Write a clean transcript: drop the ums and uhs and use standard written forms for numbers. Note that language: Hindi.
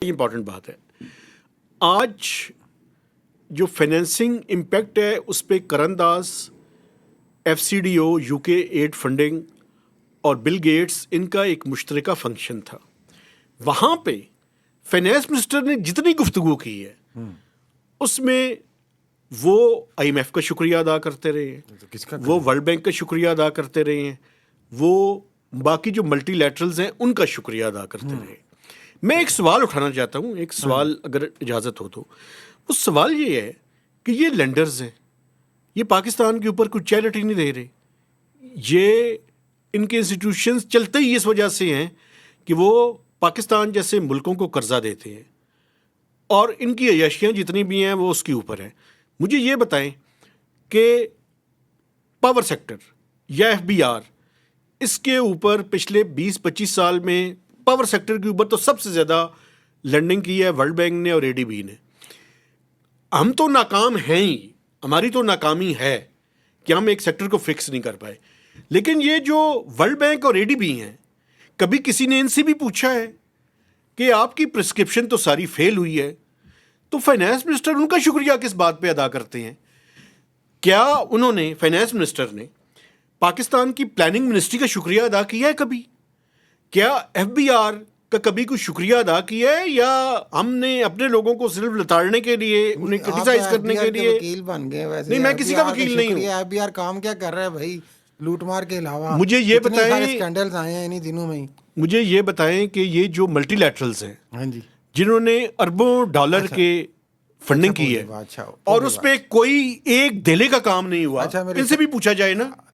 इंपॉर्टेंट बात है। आज जो फाइनेंसिंग इम्पैक्ट है उस पर करण दास, एफसीडीओ, यूके एड फंडिंग और बिल गेट्स, इनका एक मुश्तरका फंक्शन था। वहाँ पे फाइनेंस मिनिस्टर ने जितनी गुफ्तगू की है उसमें वो आईएमएफ का शुक्रिया अदा करते रहे हैं, किसका वो वर्ल्ड बैंक का शुक्रिया अदा करते रहे हैं, वो बाकी जो मल्टीलैटरल्स हैं उनका शुक्रिया अदा करते रहे। मैं एक सवाल उठाना चाहता हूँ, एक सवाल अगर इजाज़त हो तो। वो सवाल ये है कि ये लेंडर्स हैं, ये पाकिस्तान के ऊपर कुछ चैरिटी नहीं दे रहे, ये इनके इंस्टीट्यूशंस चलते ही इस वजह से हैं कि वो पाकिस्तान जैसे मुल्कों को कर्जा देते हैं और इनकी अय्याशियाँ जितनी भी हैं वो उसके ऊपर है। मुझे ये बताएं कि पावर सेक्टर या एफबीआर, इसके ऊपर पिछले 20-25 साल में पावर सेक्टर के ऊपर तो सबसे ज़्यादा लैंडिंग की है वर्ल्ड बैंक ने और एडीबी ने। हम तो नाकाम हैं ही, हमारी तो नाकामी है कि हम एक सेक्टर को फिक्स नहीं कर पाए। लेकिन ये जो वर्ल्ड बैंक और एडीबी हैं, कभी किसी ने इनसे भी पूछा है कि आपकी प्रिस्क्रिप्शन तो सारी फेल हुई है, तो फाइनेंस मिनिस्टर उनका शुक्रिया किस बात पे अदा करते हैं? क्या उन्होंने, फाइनेंस मिनिस्टर ने, पाकिस्तान की प्लानिंग मिनिस्ट्री का शुक्रिया अदा किया है कभी? क्या एफबीआर का कभी कुछ शुक्रिया अदा किया है, या हमने अपने लोगों को सिर्फ लताड़ने के लिए, उन्हें क्रिटिसाइज करने के लिए? वकील बन गए वैसे। नहीं, मैं किसी का वकील नहीं हूँ। एफबीआर काम क्या कर रहा है भाई, लूट मार के अलावा? मुझे ये इतने बताएं, सारे स्कैंडल्स आए हैं इन्हीं दिनों में ही। मुझे ये बताएं कि ये जो मल्टीलैटरल्स हैं, हाँ जी, जिन्होंने अरबों डॉलर के फंडिंग की है और उस पे कोई एक धेले का काम नहीं हुआ, अच्छा, इनसे भी पूछा जाए ना।